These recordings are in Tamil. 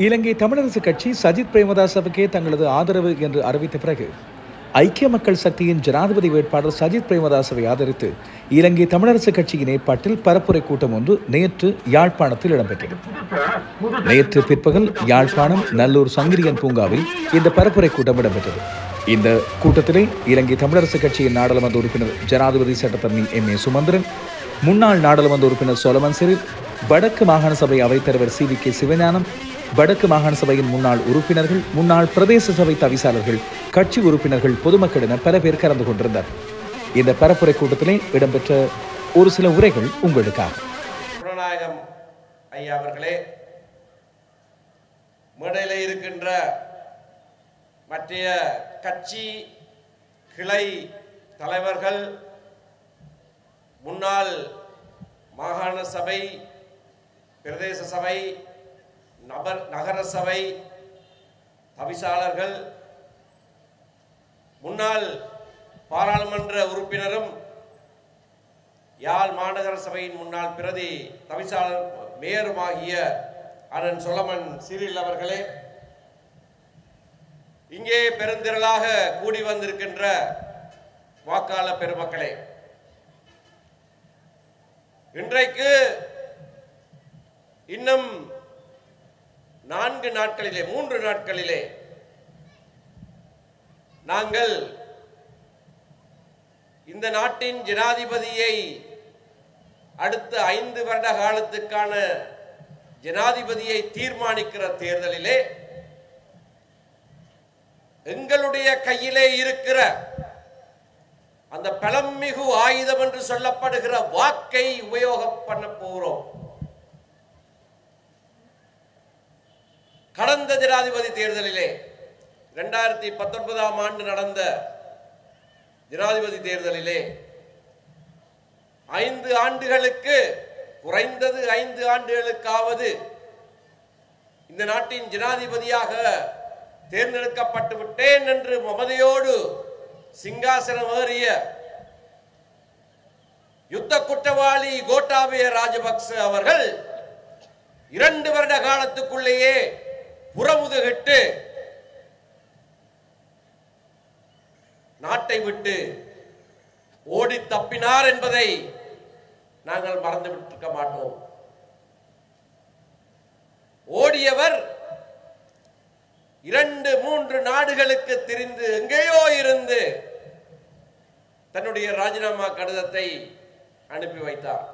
இலங்கை தமிழரசு கட்சி சஜித் பிரேமதாசவுக்கே தங்களது ஆதரவு என்று அறிவித்த பிறகு ஐக்கிய மக்கள் சக்தியின் ஜனாதிபதி வேட்பாளர் சஜித் பிரேமதாசவை ஆதரித்து இலங்கை தமிழரசு கட்சியின் ஏற்பாட்டில் பரப்புரை கூட்டம் ஒன்று நேற்று யாழ்ப்பாணத்தில் இடம்பெற்றது. நேற்று பிற்பகல் யாழ்ப்பாணம் நல்லூர் சங்கிலியன் பூங்காவில் இந்த பரப்புரை கூட்டம் இடம்பெற்றது. இந்த கூட்டத்திலே இலங்கை தமிழரசு கட்சியின் நாடாளுமன்ற உறுப்பினர் ஜனாதிபதி சட்டத்தரணி M.A. சுமந்திரன், முன்னாள் நாடாளுமன்ற உறுப்பினர் சொலமன் சிறில், வடக்கு மாகாண சபை அவைத்தலைவர் CVK சிவஞானம், வடக்கு மாகாண சபையின் முன்னாள் உறுப்பினர்கள், முன்னாள் பிரதேச சபை தவிசாளர்கள், கட்சி உறுப்பினர்கள், பொதுமக்கள் என பல பேர் கலந்து கொண்டிருந்தார். இந்த பரப்புரை கூட்டத்திலே இடம்பெற்ற ஒரு சில உரைகள் உங்களுக்காக. புறநாயகம் ஐயா அவர்களே, மேடையில் இருக்கின்ற மற்ற கட்சி கிளை தலைவர்கள், முன்னாள் மாகாண சபை, பிரதேச சபை, நகர சபை தவிசாளர்கள், முன்னாள் பாராளுமன்ற உறுப்பினரும் யாழ் மாநகர சபையின் முன்னாள் பிரதி தவிசாளர் மேயருமாகிய அண்ணன் சொலமன் சிறில் அவர்களே, இங்கே பெருந்திரளாக கூடி வந்திருக்கின்ற வாக்காளர் பெருமக்களே, இன்றைக்கு இன்னும் 3 நாட்களிலே நாங்கள் இந்த நாட்டின் ஜனாதிபதியை அடுத்த 5 வருட காலத்துக்கான ஜனாதிபதியை தீர்மானிக்கிற தேர்தலிலே எங்களுடைய கையிலே இருக்கிற அந்த பலமிகு ஆயுதம் என்று சொல்லப்படுகிற வாக்கை உபயோகம் பண்ண போகிறோம். கடந்த ஜனாதிபதி தேர்தலிலே 2019ஆம் ஆண்டு நடந்த ஜனாதிபதி தேர்தலிலே 5 ஆண்டுகளுக்கு குறைந்தது 5 ஆண்டுகளுக்காவது இந்த நாட்டின் ஜனாதிபதியாக தேர்ந்தெடுக்கப்பட்டு விட்டேன் என்று மமதையோடு சிங்காசனம் ஏறிய யுத்த குற்றவாளி கோட்டாபய ராஜபக்ச அவர்கள் 2 வருட காலத்துக்குள்ளேயே புறமுதுகிட்டு நாட்டை விட்டு ஓடி தப்பினார் என்பதை நாங்கள் மறந்துவிட்டிருக்க மாட்டோம். ஓடியவர் 2-3 நாடுகளுக்கு திரிந்து எங்கேயோ இருந்து தன்னுடைய ராஜினாமா கடிதத்தை அனுப்பி வைத்தார்.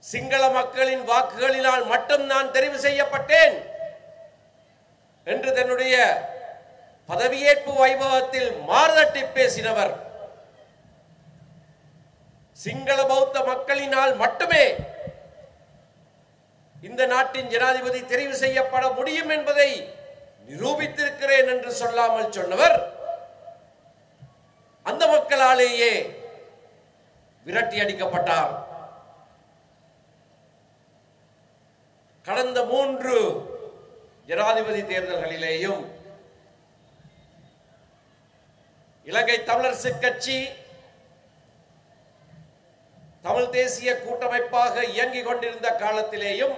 சிங்கள மக்களின் வாக்குகளினால் மட்டும் நான் தெரிவு செய்யப்பட்டேன் என்று தன்னுடைய பதவியேற்பு வைபவத்தில் மாறுதட்டி பேசினவர், சிங்கள பௌத்த மக்களினால் மட்டுமே இந்த நாட்டின் ஜனாதிபதி தெரிவு செய்யப்பட முடியும் என்பதை நிரூபித்திருக்கிறேன் என்று சொல்லாமல் சொன்னவர், அந்த மக்களாலேயே விரட்டி அடிக்கப்பட்டார். கடந்த 3 ஜனாதிபதி தேர்தல்களிலேயும் இலங்கை தமிழரசு கட்சி தமிழ் தேசிய கூட்டமைப்பாக இயங்கிக் கொண்டிருந்த காலத்திலேயும்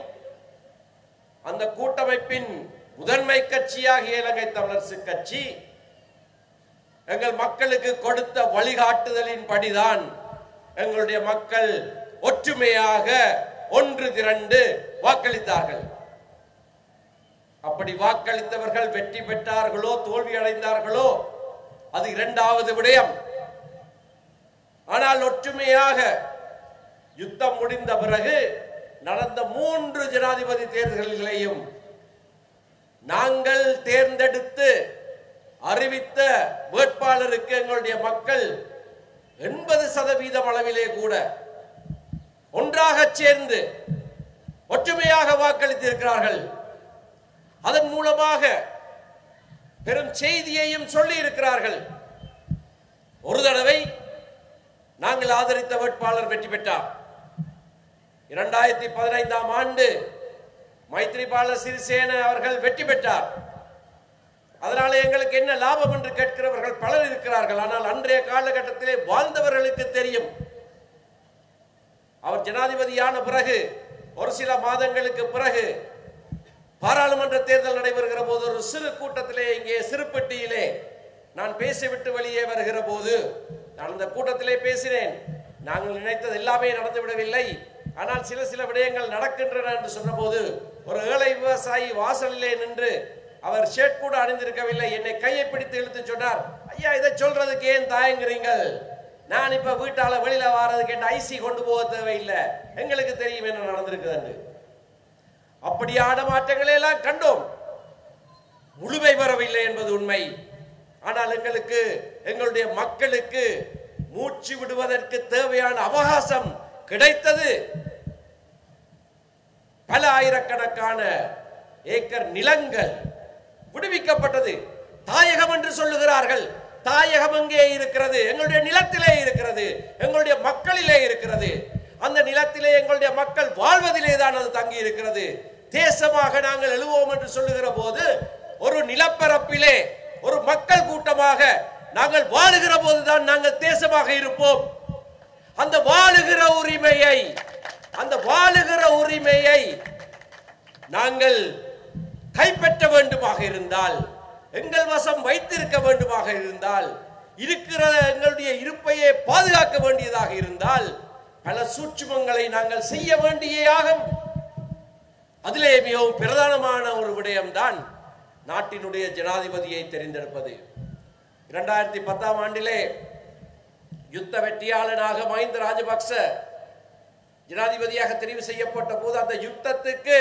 அந்த கூட்டமைப்பின் முதன்மை கட்சியாகிய இலங்கை தமிழரசு கட்சி எங்கள் மக்களுக்கு கொடுத்த வழிகாட்டுதலின் படிதான் எங்களுடைய மக்கள் ஒற்றுமையாக ஒன்று திரண்டு வாக்களித்தார்கள். அப்படி வாக்களித்தவர்கள் வெற்றி பெற்றார்களோ தோல்வி அடைந்தார்களோ அது 2வது விடயம். ஆனால் ஒற்றுமையாக யுத்தம் முடிந்த பிறகு நடந்த 3 ஜனாதிபதி தேர்தல்களையும் நாங்கள் தேர்ந்தெடுத்து அறிவித்த வேட்பாளருக்கு எங்களுடைய மக்கள் 80% அளவிலே கூட ஒன்றாக சேர்ந்து ஒற்றுமையாக வாக்களித்திருக்கிறார்கள். அதன் மூலமாக பெரும் செய்தியையும் சொல்லி இருக்கிறார்கள். ஒரு தடவை நாங்கள் ஆதரித்த வேட்பாளர் வெற்றி பெற்றார். 2015ஆம் ஆண்டு மைத்ரிபால சிறிசேன அவர்கள் வெற்றி பெற்றார். அதனால எங்களுக்கு என்ன லாபம் என்று கேட்கிறவர்கள் பலர் இருக்கிறார்கள். ஆனால் அன்றைய காலகட்டத்திலே வாழ்ந்தவர்களுக்கு தெரியும், அவர் ஜனாதிபதியான பிறகு ஒரு சில மாதங்களுக்கு பிறகு பாராளுமன்ற தேர்தல் நடைபெறுகிற போது ஒரு சிறு கூட்டத்திலே இங்கே சிறுபெட்டியிலே நான் பேசிவிட்டு வெளியே வருகிற போது நான் அந்த கூட்டத்திலே பேசினேன். நாங்கள் நினைத்தது எல்லாமே நடந்துவிடவில்லை, ஆனால் சில விடயங்கள் நடக்கின்றன என்று சொன்னபோது ஒரு ஏழை விவசாயி வாசலிலே நின்று அவர் ஷர்ட் கூட அணிந்திருக்கவில்லை, என்னை கையை பிடித்து இழுத்து சொன்னார், ஐயா இதை சொல்றதுக்கு ஏன் தயங்குறீங்கள்? நான் இப்ப வீட்டால வெளியில வாரதுக்கு என்ன ஐசி கொண்டு போக தேவையில்லை, எங்களுக்கு தெரியும் என்ன நடந்திருக்குது. அப்படியான மாற்றங்களை எல்லாம் கண்டோம். முழுமை பெறவில்லை என்பது உண்மை. ஆனால் எங்களுடைய மக்களுக்கு மூச்சு விடுவதற்கு தேவையான அவகாசம் கிடைத்தது. பல ஆயிரக்கணக்கான ஏக்கர் நிலங்கள் விடுவிக்கப்பட்டது. தாயகம் என்று சொல்லுகிறார்கள். தாயகம் எங்கே இருக்கிறது? எங்களுடைய நிலத்திலே இருக்கிறது, எங்களுடைய மக்களிலே இருக்கிறது. அந்த நிலத்திலே எங்களுடைய மக்கள் வாழ்வதிலே தான் அது தங்கி இருக்கிறது. தேசமாக நாங்கள் எழுவோம் என்று சொல்லுகிற போது ஒரு நிலப்பரப்பிலே ஒரு மக்கள் கூட்டமாக நாங்கள் வாழுகிற போதுதான் நாங்கள் தேசமாக இருப்போம். அந்த வாழுகிற உரிமையை நாங்கள் கைப்பற்ற வேண்டுமாக இருந்தால், எங்கள் வசம் வைத்திருக்க வேண்டுமாக இருந்தால், இருக்கிற எங்களுடைய இருப்பையே பாதுகாக்க வேண்டியதாக இருந்தால் பல சூட்சுமங்களை நாங்கள் செய்ய வேண்டியே ஆகும். அதிலே மிகவும் பிரதானமான ஒரு விடயம்தான் நாட்டினுடைய ஜனாதிபதியை தெரிந்தெடுப்பது. 2010ஆம் ஆண்டிலே யுத்த வெற்றியாளனாக மஹிந்த ராஜபக்ச ஜனாதிபதியாக தெரிவு செய்யப்பட்ட போது அந்த யுத்தத்துக்கு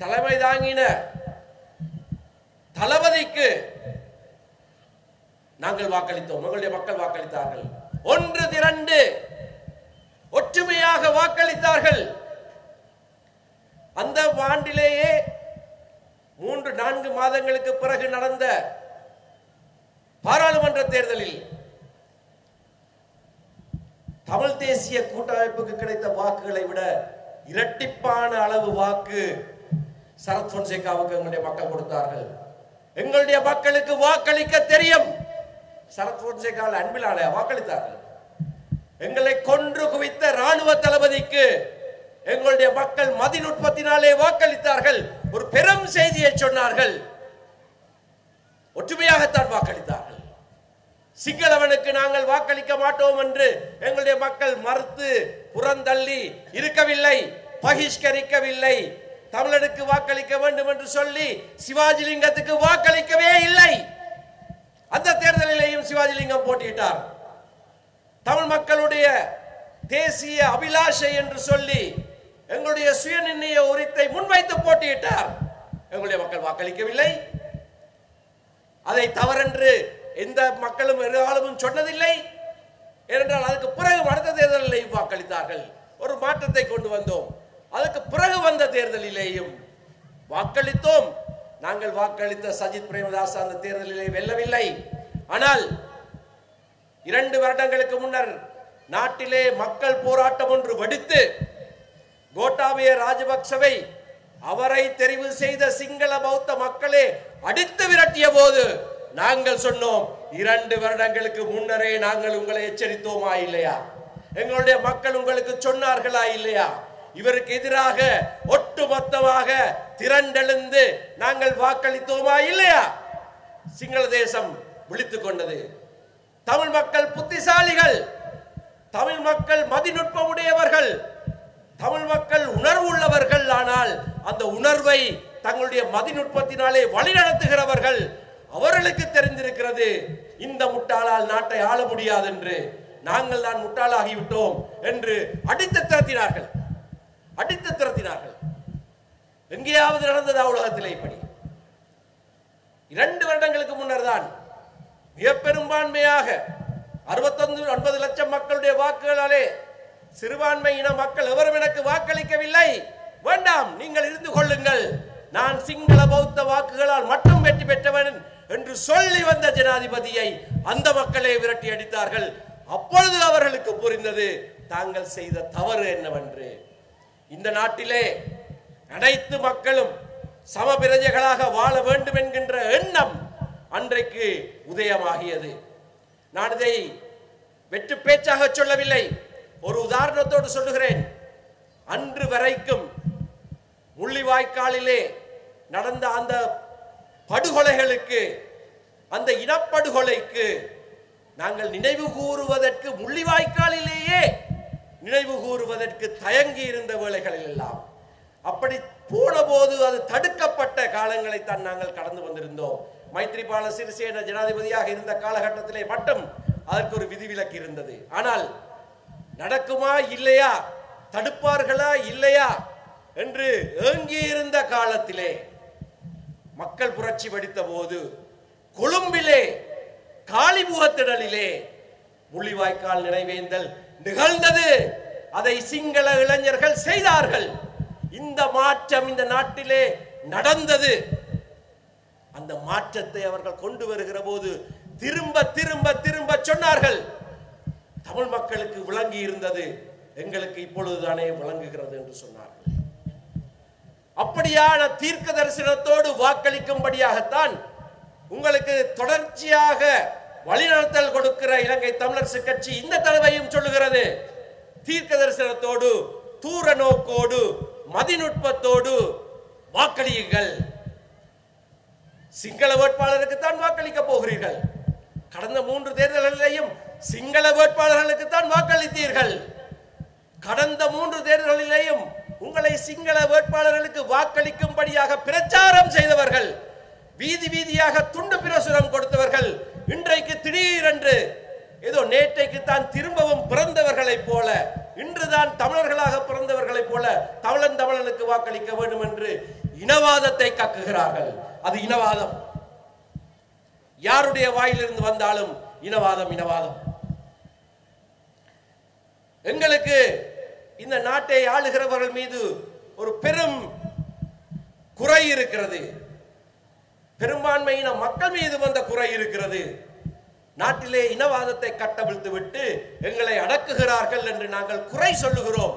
தலைமை தாங்கின தளபதிக்கு நாங்கள் வாக்களித்தோம், எங்களுடைய மக்கள் வாக்களித்தார்கள். ஒன்று திரண்டு ஒற்றுமையாக வாக்களித்தார்கள். அந்த ஆண்டிலேயே 3-4 மாதங்களுக்கு பிறகு நடந்த பாராளுமன்ற தேர்தலில் தமிழ் தேசிய கூட்டமைப்புக்கு கிடைத்த வாக்குகளை விட இரட்டிப்பான அளவு வாக்கு சரத் பொன்சேகாவுக்கு எங்களுடைய மக்கள் கொடுத்தார்கள். எங்களுடைய மக்களுக்கு வாக்களிக்க தெரியும். சரத் பொன்சேகாவில் அன்பிலான வாக்களித்தார்கள். எங்களை கொன்று குவித்த ராணுவ தளபதிக்கு எங்களுடைய மக்கள் மதிநுட்பத்தினாலே வாக்களித்தார்கள். ஒரு பெரும் செய்தியை சொன்னார்கள். ஒற்றுமையாகத்தான் வாக்களித்தார்கள். சிங்களவனுக்கு நாங்கள் வாக்களிக்க மாட்டோம் என்று எங்களுடைய மக்கள் மறுத்து புறந்தள்ளி இருக்கவில்லை, பகிஷ்கரிக்கவில்லை. தமிழனுக்கு வாக்களிக்க வேண்டும் என்று சொல்லி சிவாஜிலிங்கத்துக்கு வாக்களிக்கவே இல்லை. அந்த தேர்தலிலேயும் சிவாஜிலிங்கம் போட்டியிட்டார். தமிழ் மக்களுடைய தேசிய அபிலாஷை என்று சொல்லி எங்களுடைய சுயநிர்ணய உரித்தை முன்வைத்து போட்டியிட்டார். எங்களுடைய மக்கள் வாக்களிக்கவில்லை. அதை தவறென்று எந்த மக்களும் எதிர்காலமும் சொன்னதில்லை. ஏனென்றால் அதுக்கு பிறகு அடுத்த தேர்தலிலேயும் வாக்களித்தார்கள். ஒரு மாற்றத்தை கொண்டு வந்தோம். அதுக்கு பிறகு வந்த தேர்தலிலேயும் வாக்களித்தோம். நாங்கள் வாக்களித்த சஜித் பிரேமதாஸ் அந்த தேர்தலிலே வெல்லவில்லை. ஆனால் 2 வருடங்களுக்கு முன்னர் நாட்டிலே மக்கள் போராட்டம் ஒன்று வெடித்து கோட்டாபய ராஜபக்சவை அவரை தெரிவு செய்த சிங்கள பௌத்த மக்களே அடித்து விரட்டிய போது நாங்கள் சொன்னோம், 2 வருடங்களுக்கு முன்னரே நாங்கள் உங்களை எச்சரித்தோமா இல்லையா? எங்களுடைய மக்கள் உங்களுக்கு சொன்னார்களா இல்லையா? இவருக்கு எதிராக ஒட்டுமொத்தமாக திரண்டெழுந்து நாங்கள் வாக்களித்தோமா இல்லையா? சிங்கள தேசம் விழித்துக் கொண்டது. தமிழ் மக்கள் புத்திசாலிகள், தமிழ் மக்கள் மதிநுட்பம் உடையவர்கள், தமிழ் மக்கள் உணர்வு உள்ளவர்கள். ஆனால் அந்த உணர்வை தங்களுடைய மதிநுட்பத்தினாலே வழிநடத்துகிறவர்கள். அவர்களுக்கு தெரிந்திருக்கிறது இந்த முட்டாளால் நாட்டை ஆள முடியாது என்று. நாங்கள் தான் முட்டாளாகிவிட்டோம் என்று அடித்து திரட்டினார்கள். எங்கேயாவது நடந்ததா உலகத்திலே இப்படி? 2 வருடங்களுக்கு முன்னர் தான் மிக பெரும்பான்மையாக 65-80 லட்சம் மக்களுடைய வாக்குகளாலே சிறுபான்மை இன மக்கள் எவரும் எனக்கு வாக்களிக்கவில்லை, வேண்டாம் நீங்கள் இருந்து கொள்ளுங்கள், நான் சிங்கள பௌத்த வாக்குகளால் மட்டும் வெற்றி பெற்றவன் என்று சொல்லி வந்த ஜனாதிபதியை அந்த மக்களே விரட்டி அடித்தார்கள். அப்பொழுது அவர்களுக்கு புரிந்தது தாங்கள் செய்த தவறு என்னவென்று. இந்த நாட்டிலே அனைத்து மக்களும் சமபிரஜைகளாக வாழ வேண்டும் என்கின்ற எண்ணம் அன்றைக்கு உதயமாகியது. நான் இதை வெற்று பேச்சாக சொல்லவில்லை, ஒரு உதாரணத்தோடு சொல்லுகிறேன். அன்று வரைக்கும் முள்ளிவாய்க்காலிலே நடந்த அந்த படுகொலைகளுக்கு, அந்த இனப்படுகொலைக்கு நாங்கள் நினைவு கூறுவதற்கு, முள்ளிவாய்க்காலிலேயே நினைவு கூறுவதற்கு தயங்கி இருந்த வேளைகளில் எல்லாம், அப்படி போன போது அது தடுக்கப்பட்ட காலங்களைத்தான் நாங்கள் கடந்து வந்திருந்தோம். மைத்ரிபால சிறிசேன ஜனாதிபதியாக இருந்த காலகட்டத்திலே மட்டும் அதற்கு ஒரு விதிவிலக்கு இருந்தது. ஆனால் நடக்குமா இல்லையா, தடுப்பார்களா இல்லையா என்று ஏங்கியிருந்த காலத்திலே மக்கள் புரட்சி வெடித்த போது கொழும்பிலே காளிமுகத்திடலிலே முள்ளிவாய்க்கால் நினைவேந்தல் நிகழ்ந்தது. அதை சிங்கள இளைஞர்கள் செய்தார்கள். இந்த மாற்றம் இந்த நாட்டிலே நடந்தது. அந்த மாற்றத்தை அவர்கள் கொண்டு வருகிற போது திரும்ப திரும்ப திரும்ப சொன்னார்கள், தமிழ் மக்களுக்கு விளங்கி இருந்தது, எங்களுக்கு இப்பொழுதுதானே விளங்குகிறது என்று சொன்னார்கள். அப்படியான தீர்க்க தரிசனத்தோடு வாக்களிக்கும்படியாகத்தான் உங்களுக்கு தொடர்ச்சியாக வழிநடத்தல் கொடுக்கிற இலங்கை தமிழரசு கட்சி இந்த தடவையும் சொல்லுகிறது. தீர்க்க தரிசனத்தோடு, தூர நோக்கோடு, மதிநுட்பத்தோடு வாக்களியுங்கள். சிங்கள வேட்பாளருக்கு தான் வாக்களிக்க போகிறீர்கள். கடந்த 3 தேர்தல்களிலேயும் சிங்கள வேட்பாளர்களுக்கு தான் வாக்களித்தீர்கள். கடந்த 3 தேர்தல்களிலேயும் உங்களை சிங்கள வேட்பாளர்களுக்கு வாக்களிக்கும்படியாக பிரச்சாரம் செய்தவர்கள், வீதி வீதியாக துண்டு பிரசுரம் கொடுத்தவர்கள், இன்றைக்கு திடீரென்று ஏதோ நேற்றைக்கு தான் திரும்பவும் பிறந்தவர்களைப் போல, இன்றுதான் தமிழர்களாக பிறந்தவர்களைப் போல தமிழனுக்கு வாக்களிக்க வேண்டும் என்று இனவாதத்தை கக்குகிறார்கள். அது இனவாதம். யாருடைய வாயிலிருந்து வந்தாலும் இனவாதம் இனவாதம். எங்களுக்கு இந்த நாட்டை ஆளுகிறவர்கள் மீது ஒரு பெரும் குறை இருக்கிறது. பெரும்பான்மையின மக்கள் மீது வந்த குறை இருக்கிறது. நாட்டிலே இனவாதத்தை கட்டவிழ்த்து விட்டு எங்களை அடக்குகிறார்கள் என்று நாங்கள் குறை சொல்லுகிறோம்.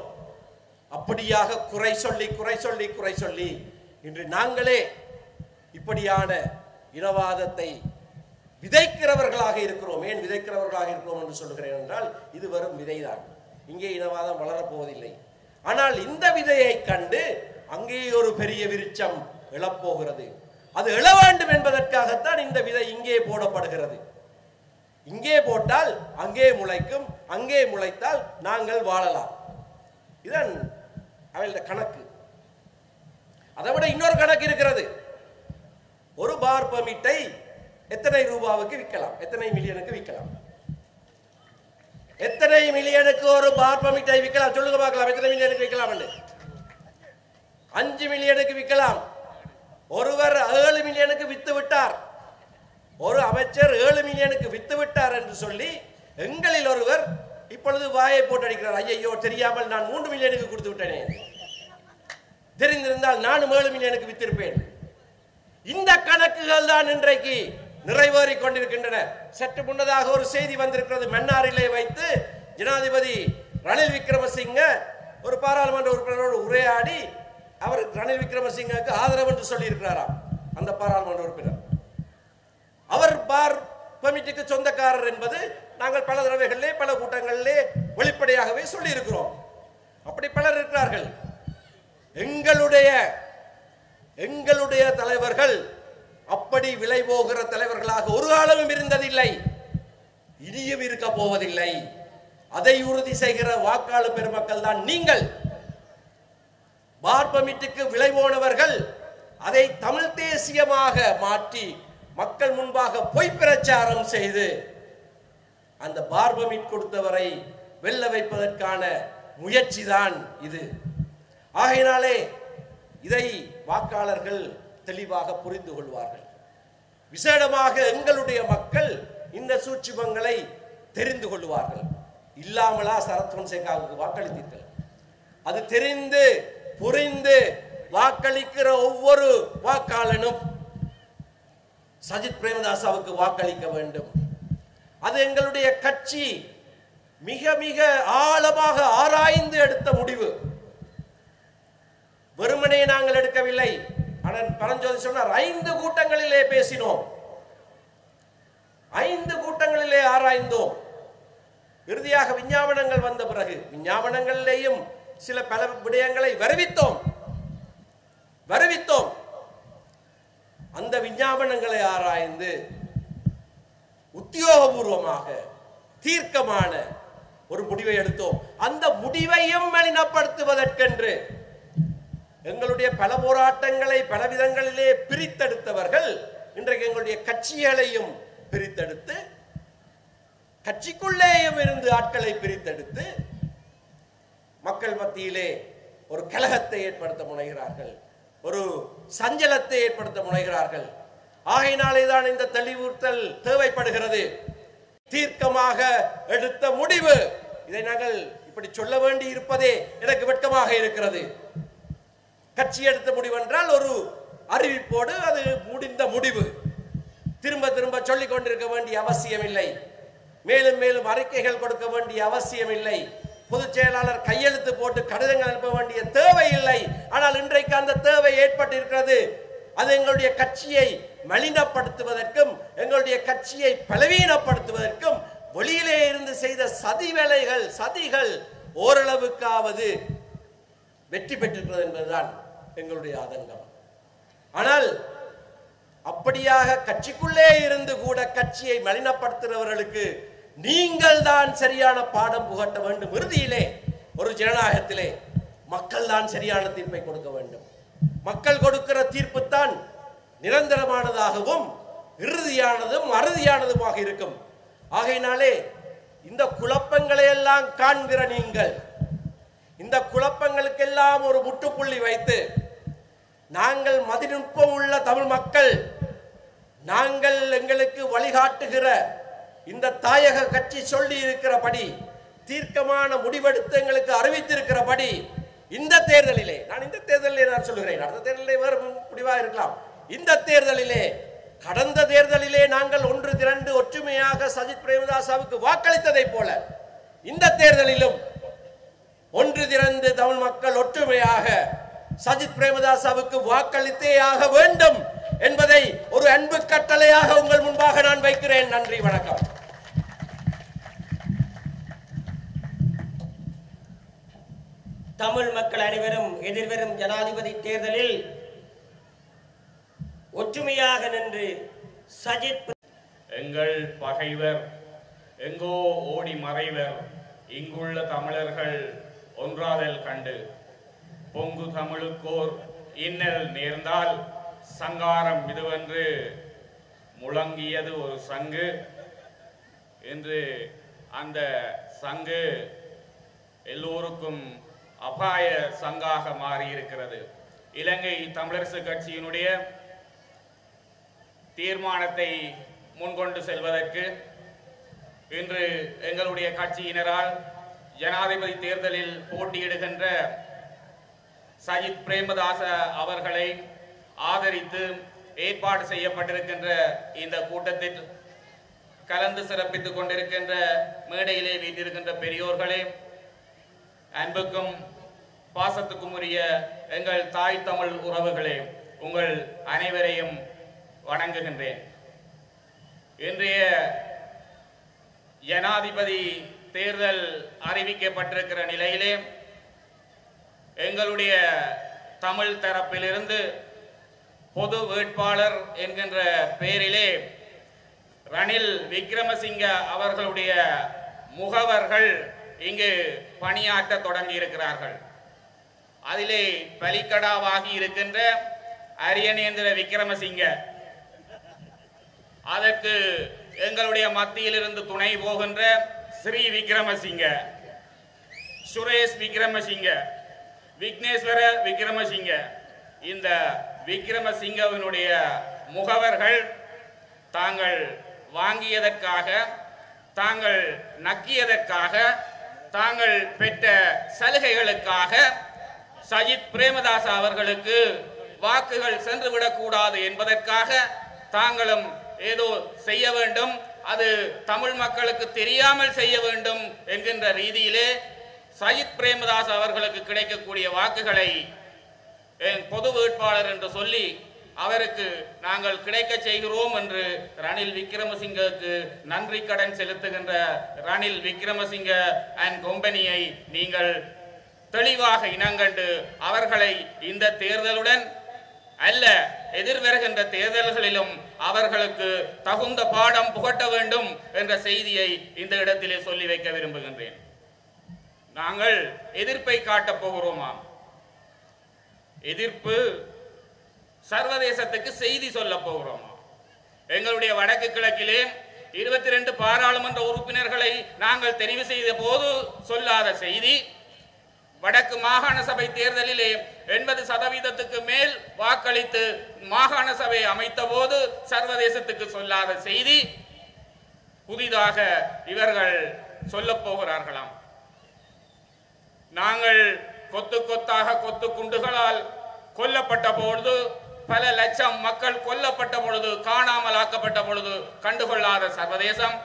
அப்படியாக குறை சொல்லி குறை சொல்லி குறை சொல்லி இன்று நாங்களே இப்படியான இனவாதத்தை விதைக்கிறவர்களாக இருக்கிறோம். ஏன் விதைக்கிறவர்களாக இருக்கிறோம் என்று சொல்கிறேன் என்றால், இது வெறும் விதைதான். இங்கே இனவாதம் வளரப்போவதில்லை. ஆனால் இந்த விதையை கண்டு அங்கே ஒரு பெரிய விருட்சம் எழப்போகிறது. அது எழ வேண்டும் என்பதற்காகத்தான் இந்த விதை இங்கே போடப்படுகிறது. இங்கே போட்டால் அங்கே முளைக்கும், அங்கே முளைத்தால் நாங்கள் வாழலாம். இதுதான் அவளுடைய கணக்கு. அதை விட இன்னொரு கணக்கு இருக்கிறது. ஒரு பார் பெர்மிட்டை எத்தனை ரூபாவுக்கு விற்கலாம், எத்தனை மில்லியனுக்கு விற்கலாம், எத்தனை மில்லியனுக்கு ஒரு பார் பெர்மிட்டை விற்கலாம் சொல்லுங்க பார்க்கலாம். எத்தனை மில்லியனுக்கு விற்கலாம்? 5 மில்லியனுக்கு விற்கலாம். ஒருவர் 7 மில்லியனுக்கு வித்து விட்டார், ஒரு அமைச்சர் 7 மில்லியனுக்கு வித்து விட்டார் என்று சொல்லி எங்களில் ஒருவர் இப்பொழுது வாயை போட்டு அடிக்கிறார். ஐயோ, தெரியாமல் நான் 3 மில்லியனுக்கு கொடுத்து விட்டேனே, தெரிந்திருந்தால் நானும் 7 மில்லியனுக்கு வித்திருப்பேன். இந்த கணக்குகள் தான் இன்றைக்கு நிறைவேறி கொண்டிருக்கின்றன. சற்று முன்னதாக ஒரு செய்தி வந்திருக்கிறது. மன்னாரிலே வைத்து ஜனாதிபதி ரணில் விக்ரமசிங்க ஒரு பாராளுமன்ற உறுப்பினரோடு உரையாடி அவர் ரணில் விக்ரமசிங்கக்கு ஆதரவு என்று சொல்லி இருக்கிறாராம். அந்த பாராளுமன்ற உறுப்பினர் அவர் பார் பெர்மிட்டுக்கு சொந்தக்காரர் என்பது நாங்கள் பல தடவைகளிலே பல கூட்டங்களிலே வெளிப்படையாகவே சொல்லி இருக்கிறோம். அப்படி பலர் இருக்கிறார்கள். எங்களுடைய தலைவர்கள் அப்படி விலை போகிற தலைவர்களாக ஒரு காலமும் இருந்ததில்லை, இனியும் இருக்க போவதில்லை. அதை உறுதி செய்கிற வாக்காளர் பெருமக்கள் தான் நீங்கள். பார் பெர்மிட்டுக்கு விலை போனவர்கள் அதை தமிழ் தேசியமாக மாற்றி மக்கள் முன்பாக பொய் பிரச்சாரம் செய்து அந்த பார் பெர்மிட் கொடுத்தவரை வெல்ல வைப்பதற்கான முயற்சி தான் இது. ஆகையினாலே இதை வாக்காளர்கள் தெளிவாக புரிந்து கொள்வார்கள். விசேடமாக எங்களுடைய மக்கள் இந்த சூட்சுமங்களை தெரிந்து கொள்வார்கள். இல்லாமலா சரத் பொன்சேகாவுக்கு வாக்களித்தீர்கள்? அது தெரிந்து புரிந்து வாக்களிக்கிற ஒவ்வொரு வாக்காளனும் சஜித் பிரேமதாசவுக்கு வாக்களிக்க வேண்டும். அது எங்களுடைய கட்சி மிக மிக ஆழமாக ஆராய்ந்து எடுத்த முடிவு. வெறுமனே நாங்கள் எடுக்கவில்லை. ஆனால் பரஞ்சோதி சொன்னார், 5 கூட்டங்களிலே பேசினோம், 5 கூட்டங்களிலே ஆராய்ந்தோம். இறுதியாக விஞ்ஞாபனங்கள் வந்த பிறகு விஞ்ஞாபனங்களிலேயும் சில பல விடயங்களை வருவித்தோம். விஞ்ஞாபனங்களை ஆராய்ந்து உத்தியோகபூர்வமாக தீர்க்கமான ஒரு முடிவை எடுத்தோம். அந்த முடிவையும் மலினப்படுத்துவதற்கென்று எங்களுடைய பல போராட்டங்களை பல விதங்களிலே பிரித்தெடுத்தவர்கள் இன்றைக்கு எங்களுடைய கட்சிகளையும் பிரித்தெடுத்து, கட்சிக்குள்ளேயும் இருந்து ஆட்களை பிரித்தெடுத்து மக்கள் மத்தியிலே ஒரு கலகத்தை ஏற்படுத்த முனைகிறார்கள், ஒரு சஞ்சலத்தை ஏற்படுத்த முனைகிறார்கள். ஆகையினாலே தான் இந்த தெளிவுறுத்தல் தேவைப்படுகிறது. தீர்க்கமாக எடுத்த முடிவு, இதை நாங்கள் இப்படி சொல்ல வேண்டி இருப்பதே எனக்கு வெட்கமாக இருக்கிறது. கட்சி எடுத்த முடிவு என்றால் ஒரு அறிவிப்போடு அது முடிந்த முடிவு. திரும்ப திரும்ப சொல்லிக் கொண்டிருக்க வேண்டிய அவசியம் இல்லை, மேலும் மேலும் அறிக்கைகள் கொடுக்க வேண்டிய அவசியம் இல்லை, பொதுச் செயலாளர் கையெழுத்து போட்டு கடிதங்கள் அனுப்ப வேண்டிய தேவை இல்லை. ஆனால் இன்றைக்கு அந்த தேவை ஏற்பட்டிருக்கிறது. அது எங்களுடைய கட்சியை மலினப்படுத்துவதற்கும் எங்களுடைய கட்சியை பலவீனப்படுத்துவதற்கும் வெளியிலே இருந்து செய்த சதி வேலைகள், சதிகள் ஓரளவுக்காவது வெற்றி பெற்றிருக்கிறது என்பதுதான் எங்களுடைய ஆதங்கம். ஆனால் அப்படியாக கட்சிக்குள்ளே இருந்து கூட கட்சியை மலினப்படுத்துகிறவர்களுக்கு நீங்கள் தான் சரியான பாடம் புகட்ட வேண்டும். இறுதியிலே ஒரு ஜனநாயகத்திலே மக்கள் தான் சரியான தீர்ப்பை கொடுக்க வேண்டும். மக்கள் கொடுக்கிற தீர்ப்பு தான் நிரந்தரமானதாகவும் இறுதியானதும் அறுதியானதுமாக இருக்கும். ஆகையினாலே இந்த குழப்பங்களை எல்லாம் காண்கிற நீங்கள் இந்த குழப்பங்களுக்கெல்லாம் ஒரு முற்றுப்புள்ளி வைத்து, நாங்கள் மதிநுட்பம் உள்ள தமிழ் மக்கள், நாங்கள் எங்களுக்கு வழிகாட்டுகிற இந்த தாயக கட்சி சொல்லி இருக்கிறபடி, தீர்க்கமான முடிவெடுத்து எங்களுக்கு அறிவித்திருக்கிறபடி, இந்த தேர்தலிலே நான் சொல்லுகிறேன், அடுத்த தேர்தலிலே வேறு முடிவாக இருக்கலாம். இந்த தேர்தலிலே, கடந்த தேர்தலிலே நாங்கள் ஒன்று திரண்டு ஒற்றுமையாக சஜித் பிரேமதாசவுக்கு வாக்களித்ததை போல இந்த தேர்தலிலும் ஒன்று திரண்டு தமிழ் மக்கள் ஒற்றுமையாக சஜித் பிரேமதாசவுக்கு வாக்களித்தே ஆக வேண்டும் என்பதை ஒரு அன்பு கட்டளையாக உங்கள் முன்பாக நான் வைக்கிறேன். நன்றி, வணக்கம். தமிழ் மக்கள் அனைவரும் எதிர்வரும் ஜனாதிபதி தேர்தலில் ஒற்றுமையாக நின்று சஜித் எங்கள் பகைவர் எங்கோ ஓடி மறைவர், இங்குள்ள தமிழர்கள் ஒன்றாதல் கண்டு பொங்கு தமிழுக்கோர் இன்னல் நேர்ந்தால் சங்காரம் இதுவென்று முழங்கியது ஒரு சங்கு. என்று அந்த சங்கு எல்லோருக்கும் அபாய சங்காக மாறியிருக்கிறது. இலங்கை தமிழரசு கட்சியினுடைய தீர்மானத்தை முன்கொண்டு செல்வதற்கு இன்று எங்களுடைய கட்சியினரால் ஜனாதிபதி தேர்தலில் போட்டியிடுகின்ற சஜித் பிரேமதாச அவர்களை ஆதரித்து ஏற்பாடு செய்யப்பட்டிருக்கின்ற இந்த கூட்டத்தில் கலந்து சிறப்பித்துக் கொண்டிருக்கின்ற மேடையிலே வீட்டிருக்கின்ற பெரியோர்களே, அன்புக்கும் பாசத்துக்கும் உரிய எங்கள் தாய் தமிழ் உறவுகளே, உங்கள் அனைவரையும் வணங்குகின்றேன். இன்றைய ஜனாதிபதி தேர்தல் அறிவிக்கப்பட்டிருக்கிற நிலையிலே எங்களுடைய தமிழ் தரப்பிலிருந்து பொது வேட்பாளர் என்கின்ற பெயரிலே ரணில் விக்ரமசிங்க அவர்களுடைய முகவர்கள் இங்கு பணியாற்ற தொடங்கி இருக்கிறார்கள். அதிலே பலிக்கடாவாகி இருக்கின்ற அரியநேந்திர விக்ரமசிங்க, அதற்கு எங்களுடைய மத்தியிலிருந்து துணை போகின்ற ஸ்ரீ விக்ரமசிங்க, சுரேஷ் விக்ரமசிங்க, விக்னேஸ்வர விக்ரமசிங்க, இந்த விக்ரமசிங்கவினுடைய முகவர்கள் தாங்கள் வாங்கியதற்காக, தாங்கள் நக்கியதற்காக, தாங்கள் பெற்ற சலுகைகளுக்காக சஜித் பிரேமதாச அவர்களுக்கு வாக்குகள் சென்றுவிடக்கூடாது என்பதற்காக தாங்களும் ஏதோ செய்ய வேண்டும், அது தமிழ் மக்களுக்கு தெரியாமல் செய்ய வேண்டும் என்கின்ற ரீதியிலே சஜித் பிரேமதாஸ் அவர்களுக்கு கிடைக்கக்கூடிய வாக்குகளை பொது வேட்பாளர் என்று சொல்லி அவருக்கு நாங்கள் கிடைக்க செய்கிறோம் என்று ரணில் விக்ரமசிங்கவுக்கு நன்றி கடன் செலுத்துகின்ற ரணில் விக்ரமசிங்க அண்ட் கம்பெனியை நீங்கள் தெளிவாக இனங்கண்டு அவர்களை இந்த தேர்தலுடன் அல்ல, எதிர்வருகின்ற தேர்தல்களிலும் அவர்களுக்கு தகுந்த பாடம் புகட்ட வேண்டும் என்ற செய்தியை இந்த இடத்திலே சொல்லி வைக்க விரும்புகின்றேன். நாங்கள் எதிர்ப்பை காட்டப் போகிறோமா? எதிர்ப்பு சர்வதேசத்துக்கு செய்தி சொல்ல போகிறோமா? எங்களுடைய வடக்கு கிழக்கிலே 22 பாராளுமன்ற உறுப்பினர்களை நாங்கள் தெரிவு செய்த போது சொல்லாத செய்தி, வடக்கு மாகாண சபை தேர்தலிலே 80% மேல் வாக்களித்து மாகாண சபை அமைத்த போது சர்வதேசத்துக்கு சொல்லாத செய்தி புதிதாக இவர்கள் சொல்ல போகிறார்களாம். நாங்கள் கொத்து கொத்தாக கொத்து குண்டுகளால் கொல்லப்பட்ட பொழுது, பல லட்சம் மக்கள் கொல்லப்பட்ட பொழுது, காணாமல் ஆக்கப்பட்ட பொழுது கண்டுகொள்ளாத சர்வதேசம்,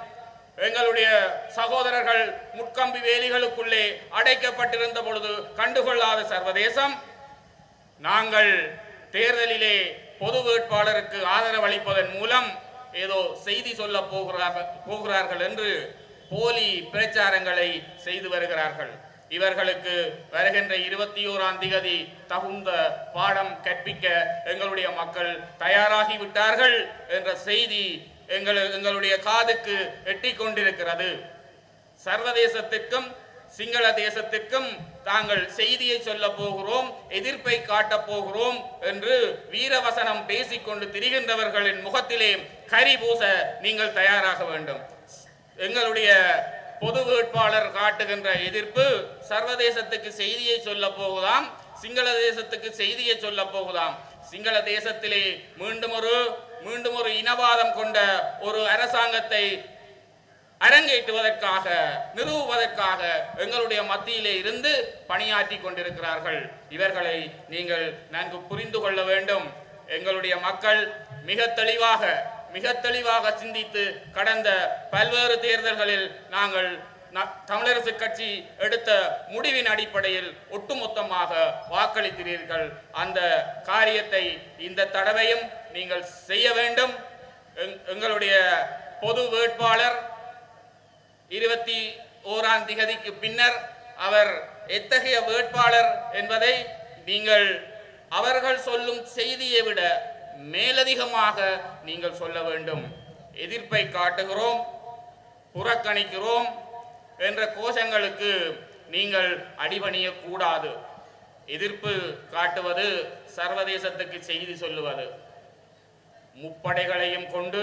எங்களுடைய சகோதரர்கள் முட்கம்பி வேலிகளுக்குள்ளே அடைக்கப்பட்டிருந்த பொழுது கண்டுகொள்ளாத சர்வதேசம், நாங்கள் தேர்தலிலே பொது வேட்பாளருக்கு ஆதரவு அளிப்பதன் மூலம் ஏதோ செய்தி சொல்ல போகிறார்கள் என்று போலி பிரச்சாரங்களை செய்து வருகிறார்கள். இவர்களுக்கு வருகின்ற 21ஆம் தேதி தகுந்த பாடம் கற்பிக்க எங்களுடைய மக்கள் தயாராகி விட்டார்கள் என்ற செய்தி எங்களுடைய காதுக்கு எட்டிக் கொண்டிருக்கிறது. சர்வதேசத்திற்கும் சிங்கள தேசத்திற்கும் தாங்கள் செய்தியை சொல்ல போகிறோம், எதிர்ப்பை காட்டப் போகிறோம் என்று வீரவசனம் பேசிக்கொண்டு திரிகின்றவர்களின் முகத்திலே கரி பூச நீங்கள் தயாராக வேண்டும். எங்களுடைய பொது வேட்பாளர் காட்டுகின்ற எதிர்ப்பு சர்வதேசத்துக்கு செய்தியை சொல்ல போகுதாம், சிங்கள தேசத்துக்கு செய்தியை சொல்ல போகுதாம். சிங்கள தேசத்திலே மீண்டும் ஒரு இனவாதம் கொண்ட ஒரு அரசாங்கத்தை அரங்கேற்றுவதற்காக, நிறுவுவதற்காக எங்களுடைய மத்தியிலே இருந்து பணியாற்றி கொண்டிருக்கிறார்கள். இவர்களை நீங்கள் நன்கு புரிந்து கொள்ள வேண்டும். எங்களுடைய மக்கள் மிக தெளிவாக சிந்தித்து கடந்த பல்வேறு தேர்தல்களில் நாங்கள் தமிழரசு கட்சி எடுத்த முடிவின் அடிப்படையில் ஒட்டுமொத்தமாக வாக்களித்தீர்கள். அந்த காரியத்தை இந்த தடவையும் நீங்கள் செய்ய வேண்டும். எங்களுடைய பொது வேட்பாளர் 21ஆம் தேதிக்கு பின்னர் அவர் எத்தகைய வேட்பாளர் என்பதை நீங்கள் அவர்கள் சொல்லும் செய்தியை விட மேலதிகமாக நீங்கள் சொல்ல வேண்டும். எதிர்ப்பை காட்டுகிறோம், புறக்கணிக்கிறோம் என்ற கோஷங்களுக்கு நீங்கள் அடிபணிய கூடாது. எதிர்ப்பு காட்டுவது சர்வதேசத்துக்கு செய்தி சொல்லுவது. முப்படைகளையும் கொண்டு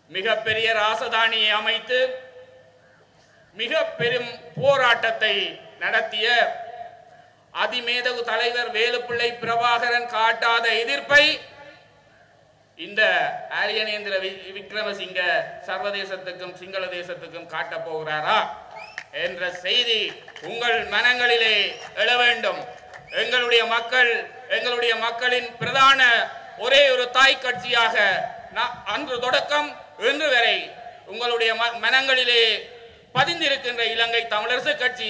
மிகப்பெரிய ராசதானியை அமைத்து மிக பெரும் போராட்டத்தை நடத்திய அதிமேதகு தலைவர் வேலுப்பிள்ளை பிரபாகரன் காட்டாத எதிர்ப்பை இந்த ஆரியநேந்திர விக்ரமசிங்க சர்வதேசத்துக்கும் சிங்கள தேசத்துக்கும் காட்டப் போகிறாரா என்ற செய்தி உங்கள் மனங்களிலே எழ வேண்டும். எங்களுடைய மக்களின் பிரதான ஒரே ஒரு தாய் கட்சியாக அன்று தொடக்கம் இன்று வரை உங்களுடைய மனங்களிலே பதிந்திருக்கின்ற இலங்கை தமிழரசு கட்சி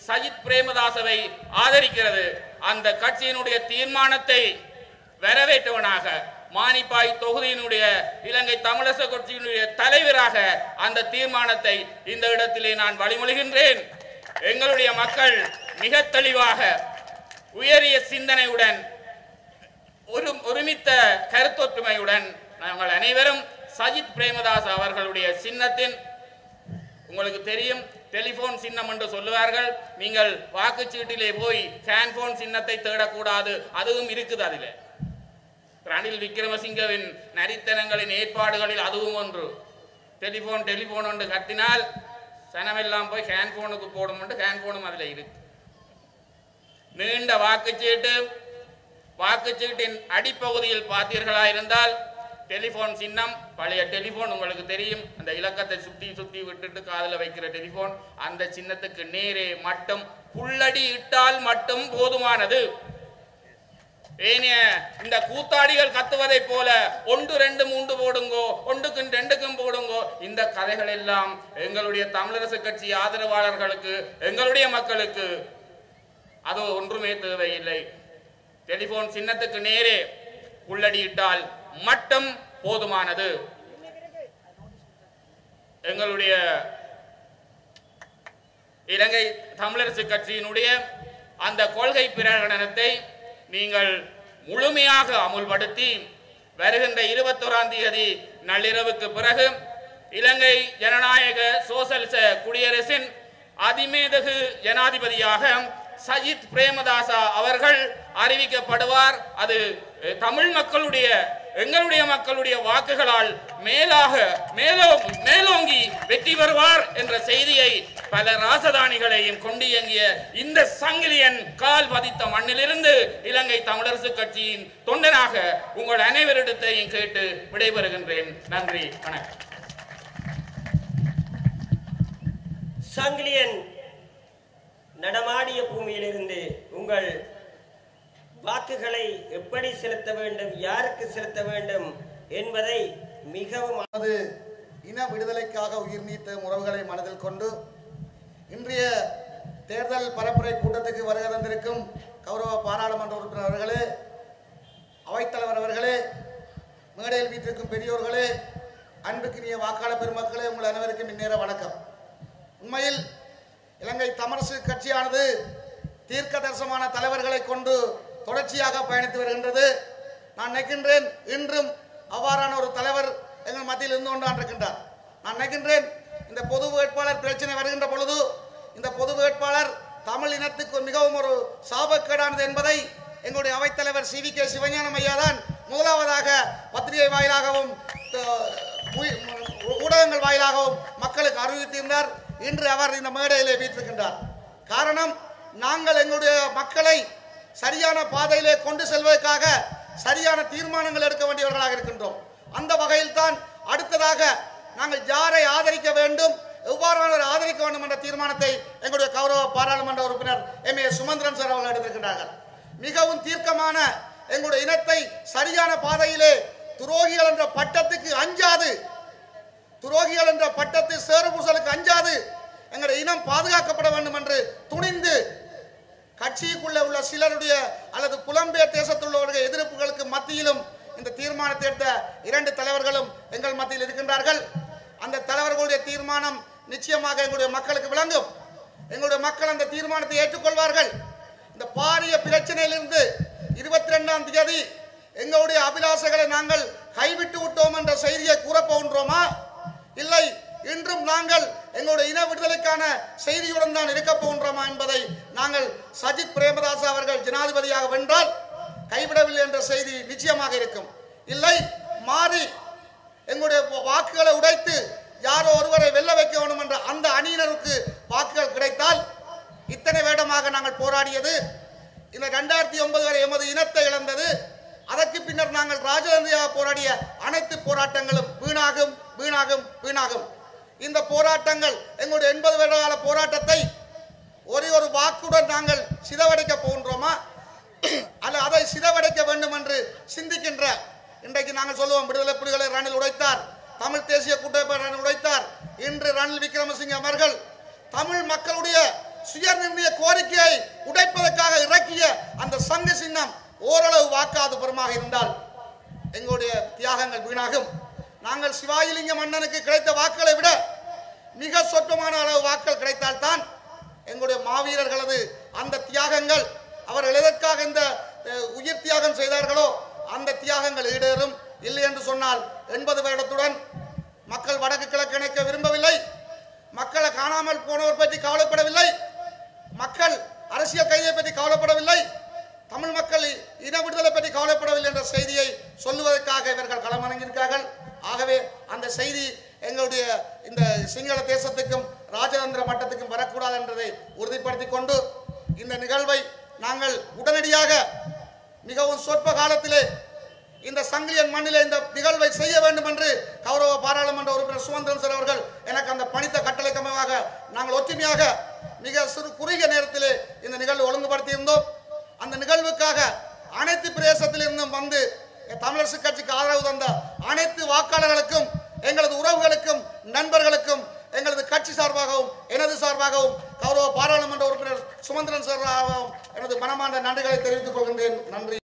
சஜித் பிரேமதாசவை ஆதரிக்கிறது. அந்த கட்சியினுடைய தீர்மானத்தை வரவேற்றவனாக, மானிப்பாய் தொகுதியினுடைய இலங்கை தமிழரசு கட்சியினுடைய தலைவராக அந்த தீர்மானத்தை இந்த இடத்திலே நான் வழிமொழிகின்றேன். எங்களுடைய மக்கள் மிக தெளிவாக உயரிய சிந்தனையுடன் ஒருமித்த கருத்தொற்றுமையுடன் நாங்கள் அனைவரும் சஜித் பிரேமதாஸ் அவர்களுடைய சின்னத்தின், உங்களுக்கு தெரியும் டெலிபோன் சின்னம் என்று சொல்லுவார்கள். நீங்கள் வாக்குச்சீட்டிலே போய் ஹேண்ட்போன் சின்னத்தை தேடக்கூடாது, அதுவும் இருக்குது. அதில் ரணில் விக்ரமசிங்கவின் நரித்தனங்களின் ஏற்பாடுகளில் அதுவும் ஒன்று. டெலிபோன் ஒன்று கட்டினால் சனமெல்லாம் போய் ஹேண்ட்போனுக்கு போடும், ஹேண்ட்போனும் அதில் இருக்கு. நீண்ட வாக்குச்சீட்டின் அடிப்பகுதியில் பார்த்தீர்களா இருந்தால் டெலிபோன் சின்னம், பழைய டெலிபோன் உங்களுக்கு தெரியும், அந்த இலக்கத்தை சுத்தி விட்டுட்டு காதில் வைக்கிற டெலிபோன், அந்த சின்னத்துக்கு நேரே மட்டும் புள்ளடி இட்டால் மட்டும் போதுமானது. ஏனைய இந்த கூத்தாடிகள் கத்துவதை போல 1 2 3 போடுங்கோ, 1க்கும் 2க்கும் போடுங்கோ, இந்த கதைகள் எல்லாம் எங்களுடைய தமிழரசு கட்சி ஆதரவாளர்களுக்கு, எங்களுடைய மக்களுக்கு அது ஒன்றுமே தேவையில்லை. டெலிபோன் சின்னத்துக்கு நேரே புள்ளடி இட்டால் மட்டும் போதுமானது. எங்களுடைய இலங்கை தமிழரசு கட்சியினுடைய அந்த கொள்கை பிரகடனத்தை நீங்கள் முழுமையாக அமுல்படுத்தி வருகின்ற 21ஆம் தேதி நள்ளிரவுக்கு பிறகு இலங்கை ஜனநாயக சோசலிச குடியரசின் அதிமேதகு ஜனாதிபதியாக சஜித் பிரேமதாசா அவர்கள் அறிவிக்கப்படுவார். அது தமிழ் மக்களுடைய எங்களுடைய மக்களுடைய வாக்குகளால் மேலோங்கி வெற்றி பெறுவார் என்ற செய்தியை பல ராசதானிகளையும் கொண்டு இயங்கிய இந்த சங்கிலியன் கால் பதித்த மண்ணிலிருந்து இலங்கை தமிழரசு கட்சியின் தொண்டனாக உங்கள் அனைவரிடத்தையும் கேட்டு விடைபெறுகின்றேன். நன்றி, வணக்கம். சங்கிலியன் நடமாடிய பூமியிலிருந்து உங்கள் வாக்குகளை எப்படி செலுத்த வேண்டும், யாருக்கு செலுத்த வேண்டும் என்பதை மிகவும் இன விடுதலைக்காக உயிர் நீத்த உறவுகளை மனதில் கொண்டு இன்றைய தேர்தல் பரப்புரை கூட்டத்துக்கு வருகை தந்திருக்கும் கௌரவ பாராளுமன்ற உறுப்பினர் அவர்களே, அவைத்தலைவர் அவர்களே, மேடையில் வீட்டிற்கும் பெரியோர்களே, அன்புக்கினிய வாக்காளர் பெருமக்களே, உங்கள் அனைவருக்கும் இந்நேர வணக்கம். உண்மையில் இலங்கை தமிழரசு கட்சியானது தீர்க்க தரிசனமான தலைவர்களை கொண்டு தொடர்ச்சியாக பயணித்து வருகின்றது. நான் நினைக்கின்றேன் இன்றும் அவ்வாறான ஒரு தலைவர் எங்கள் மத்தியில் இருந்து கொண்டிருக்கின்றார். நான் நினைக்கின்றேன் இந்த பொது வேட்பாளர் பிரச்சனை வருகின்ற பொழுது இந்த பொது வேட்பாளர் தமிழ் இனத்துக்கு மிகவும் ஒரு சாபக்கேடானது என்பதை எங்களுடைய அவைத்தலைவர் CVK சிவஞானம் ஐயா தான் முதலாவதாக பத்திரிகை வாயிலாகவும் ஊடகங்கள் வாயிலாகவும் மக்களுக்கு அறிவித்திருந்தார். இன்று அவர் இந்த மேடையிலே வீற்றிருக்கின்றார். காரணம், நாங்கள் எங்களுடைய மக்களை சரியான பாதையிலே கொண்டு செல்வதற்காக சரியான தீர்மானங்கள் எடுக்க வேண்டியவர்களாக இருக்கின்றோம். அந்த வகையில் தான் அடுத்ததாக நாங்கள் யாரை ஆதரிக்க வேண்டும், எவ்வாறானவர் ஆதரிக்க வேண்டும் என்ற தீர்மானத்தை எங்களுடைய கௌரவ பாராளுமன்ற உறுப்பினர் MA சுமந்திரன் சார் அவர்கள் எடுத்திருக்கின்றார்கள். மிகவும் தீர்க்கமான எங்களுடைய இனத்தை சரியான பாதையிலே துரோகிகள் என்ற பட்டத்துக்கு அஞ்சாது, துரோகிகள் என்ற பட்டத்து சேறுபூசலுக்கு அஞ்சாது எங்களுடைய இனம் பாதுகாக்கப்பட வேண்டும் என்று துணிந்து கட்சிக்குள்ள உள்ள சிலருடைய அல்லது புலம்பெயர் தேசத்தில் உள்ளவர்கள் எதிர்ப்புகளுக்கு மத்தியிலும் இந்த தீர்மானத்தை எடுத்த 2 தலைவர்களும் எங்கள் மத்தியில் இருக்கின்றார்கள். அந்த தலைவர்களுடைய தீர்மானம் நிச்சயமாக எங்களுடைய மக்களுக்கு விளங்கும். எங்களுடைய மக்கள் அந்த தீர்மானத்தை ஏற்றுக்கொள்வார்கள். இந்த பாரிய பிரச்சனையிலிருந்து 22ஆம் தேதி எங்களுடைய அபிலாசைகளை நாங்கள் கைவிட்டு விட்டோம் என்ற செய்தியை கூறப்போகின்றோமா, இல்லை இன்றும் நாங்கள் எங்களுடைய இன விடுதலைக்கான செய்தியுடன் தான் இருக்க போகின்றோமா என்பதை நாங்கள் சஜித் பிரேமதாசா அவர்கள் ஜனாதிபதியாக வென்றால் கைவிடவில்லை என்ற செய்தி நிச்சயமாக இருக்கும். இல்லை மாறி எங்களுடைய வாக்குகளை உடைத்து யாரோ ஒருவரை வெல்ல வைக்க வேண்டும் என்ற அந்த அணியினருக்கு வாக்குகள் கிடைத்தால், இத்தனை வேடமாக நாங்கள் போராடியது, இந்த 2009 வரை எமது இனத்தை இழந்தது, அதற்கு பின்னர் நாங்கள் ராஜதந்திரியாக போராடிய அனைத்து போராட்டங்களும் வீணாகும் வீணாகும் வீணாகும். இந்த போராட்டங்கள் எங்களுடைய 80 வருட கால போராட்டத்தை ஒரு வாக்குடன் நாங்கள் சிதவடைக்க போகின்றோமா, அல்ல அதை சிதவடைக்க வேண்டும் என்று சிந்திக்கின்ற இன்றைக்கு நாங்கள் சொல்லுவோம், விடுதலை புலிகளை ரணில் உடைத்தார், தமிழ் தேசிய கூட்டமைப்பு ரணில் உடைத்தார். இன்று ரணில் விக்ரமசிங்க அவர்கள் தமிழ் மக்களுடைய சுயநிர்ணய கோரிக்கையை உடைப்பதற்காக இறக்கிய அந்த சங்கு சின்னம் ஓரளவு வாக்காது புறமாக இருந்தால் எங்களுடைய தியாகங்கள் வீணாகும். நாங்கள் சிவாஜிலிங்க மன்னனுக்கு கிடைத்த வாக்குகளை விட மிக சொற்பமான அளவு வாக்கள் கிடைத்தால்தான் எங்களுடைய மாவீரர்களது அந்த தியாகங்கள், அவர்கள் எதற்காக இந்த உயிர் தியாகம் செய்தார்களோ அந்த தியாகங்கள் ஈடேறும். இல்லை என்று சொன்னால் 80 வருடத்துடன் மக்கள் வடக்கு கிழக்கு இணைக்க விரும்பவில்லை, மக்களை காணாமல் போனவர் பற்றி கவலைப்படவில்லை, மக்கள் அரசியல் கைதை பற்றி கவலைப்படவில்லை, தமிழ் மக்கள் இன விடுதலை பற்றி கவலைப்படவில்லை என்ற செய்தியை சொல்லுவதற்காக இவர்கள் களமிறங்கியிருக்கிறார்கள். ஆகவே அந்த செய்தி எங்களுடைய இந்த சிங்கள தேசத்துக்கும் ராஜதந்திர மட்டத்துக்கும் வரக்கூடாது என்றதை உறுதிப்படுத்தி கொண்டு இந்த நிகழ்வை நாங்கள் உடனடியாக மிகவும் சொற்ப காலத்திலே இந்த சங்கிலியன் மண்ணிலே இந்த நிகழ்வை செய்ய வேண்டும் என்று கௌரவ பாராளுமன்ற உறுப்பினர் சுமந்திரன் சார் அவர்கள் எனக்கு அந்த பணித்த கட்டளைக்கு அமைவாக நாங்கள் ஒற்றுமையாக மிக குறுகிய நேரத்திலே இந்த நிகழ்வு ஒழுங்குபடுத்தி இருந்தோம். அந்த நிகழ்வுக்காக அனைத்து பிரதேசத்தில் இருந்தும் வந்து தமிழரசு கட்சிக்கு ஆதரவு தந்த அனைத்து வாக்காளர்களுக்கும்